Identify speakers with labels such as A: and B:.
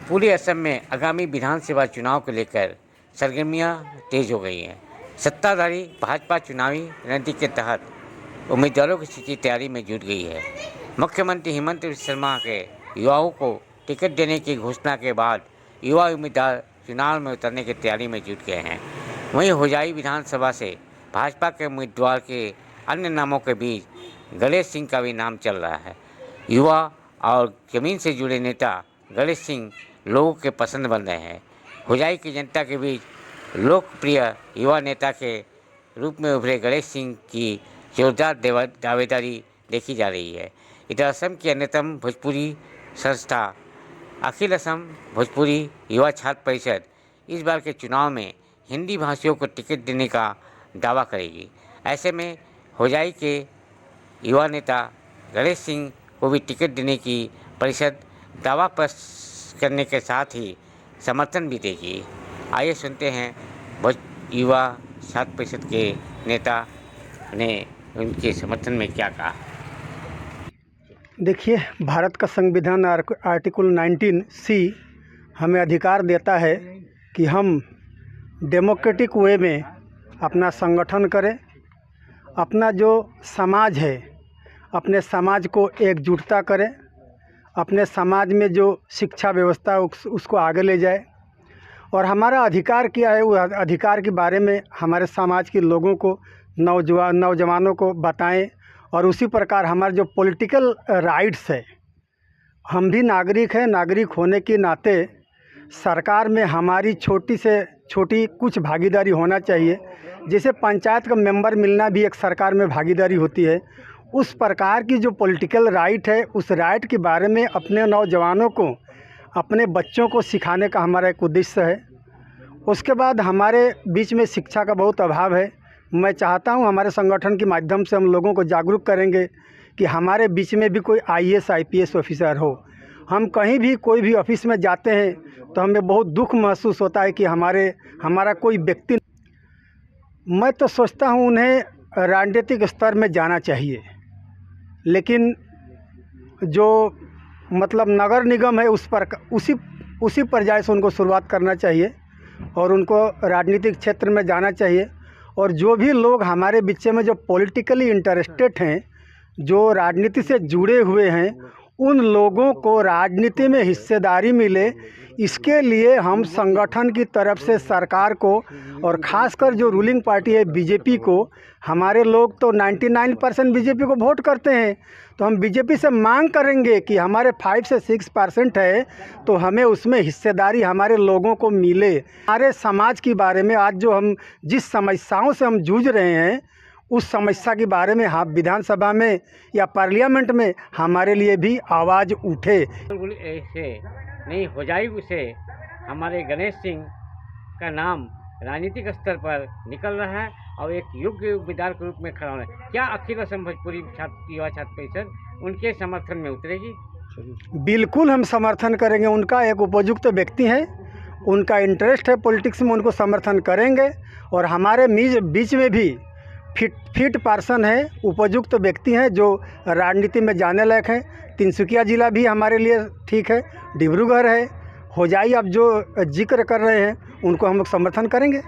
A: पूरे असम में आगामी विधानसभा चुनाव को लेकर सरगर्मियां तेज हो गई हैं। सत्ताधारी भाजपा चुनावी रणनीति के तहत उम्मीदवारों की स्थिति तैयारी में जुट गई है। मुख्यमंत्री हेमंत शर्मा के युवाओं को टिकट देने की घोषणा के बाद युवा उम्मीदवार चुनाव में उतरने की तैयारी में जुट गए हैं। वहीं होजाई विधानसभा से भाजपा के उम्मीदवार के अन्य नामों के बीच गणेश सिंह का भी नाम चल रहा है। युवा और जमीन से जुड़े नेता गणेश सिंह लोगों के पसंद बन रहे हैं। होजाई की जनता के बीच लोकप्रिय युवा नेता के रूप में उभरे गणेश सिंह की जोरदार दावेदारी देखी जा रही है। इधर असम की अन्यतम भोजपुरी संस्था अखिल असम भोजपुरी युवा छात्र परिषद इस बार के चुनाव में हिंदी भाषियों को टिकट देने का दावा करेगी। ऐसे में होजाई के युवा नेता गणेश सिंह को भी टिकट देने की परिषद दावा पेश करने के साथ ही समर्थन भी देगी। आइए सुनते हैं युवा छात्र परिषद के नेता ने उनके समर्थन में क्या कहा।
B: देखिए, भारत का संविधान आर्टिकल 19C हमें अधिकार देता है कि हम डेमोक्रेटिक वे में अपना संगठन करें, अपना जो समाज है अपने समाज को एकजुटता करें, अपने समाज में जो शिक्षा व्यवस्था उसको आगे ले जाए और हमारा अधिकार क्या है, उस अधिकार के बारे में हमारे समाज के लोगों को नौजवानों को बताएं। और उसी प्रकार हमारे जो पॉलिटिकल राइट्स है, हम भी नागरिक हैं, नागरिक होने के नाते सरकार में हमारी छोटी से छोटी कुछ भागीदारी होना चाहिए। जैसे पंचायत का मेंबर मिलना भी एक सरकार में भागीदारी होती है, उस प्रकार की जो पॉलिटिकल राइट है, उस राइट के बारे में अपने नौजवानों को, अपने बच्चों को सिखाने का हमारा एक उद्देश्य है। उसके बाद हमारे बीच में शिक्षा का बहुत अभाव है। मैं चाहता हूं हमारे संगठन के माध्यम से हम लोगों को जागरूक करेंगे कि हमारे बीच में भी कोई IAS IPS ऑफिसर हो। हम कहीं भी कोई भी ऑफिस में जाते हैं तो हमें बहुत दुख महसूस होता है कि हमारा कोई व्यक्ति, मैं तो सोचता हूं उन्हें राजनीतिक स्तर में जाना चाहिए, लेकिन जो मतलब नगर निगम है उसी पर्याय से उनको शुरुआत करना चाहिए और उनको राजनीतिक क्षेत्र में जाना चाहिए। और जो भी लोग हमारे बीच में जो पॉलिटिकली इंटरेस्टेड हैं, जो राजनीति से जुड़े हुए हैं, उन लोगों को राजनीति में हिस्सेदारी मिले, इसके लिए हम संगठन की तरफ से सरकार को और ख़ासकर जो रूलिंग पार्टी है बीजेपी को, हमारे लोग तो 99% बीजेपी को वोट करते हैं, तो हम बीजेपी से मांग करेंगे कि हमारे 5 से 6% है तो हमें उसमें हिस्सेदारी हमारे लोगों को मिले। हमारे समाज के बारे में आज जो हम जिस समस्याओं से हम जूझ रहे हैं, उस समस्या के बारे में हम विधानसभा में या पार्लियामेंट में हमारे लिए भी आवाज़ उठे।
A: नहीं होजाई से हमारे गणेश सिंह का नाम राजनीतिक स्तर पर निकल रहा है और एक योग्य उम्मीदवार के रूप में खड़ा हो रहा है। क्या अखिल असम भोजपुरी युवा छात्र परिषद उनके समर्थन में उतरेगी?
B: बिल्कुल हम समर्थन करेंगे। उनका एक उपयुक्त व्यक्ति है, उनका इंटरेस्ट है पॉलिटिक्स में, उनको समर्थन करेंगे। और हमारे बीच में भी फिट पर्सन है, उपयुक्त व्यक्ति हैं जो राजनीति में जाने लायक हैं। तिनसुकिया ज़िला भी हमारे लिए ठीक है, डिब्रूगढ़ है, होजाई आप जो जिक्र कर रहे हैं उनको हम लोग समर्थन करेंगे।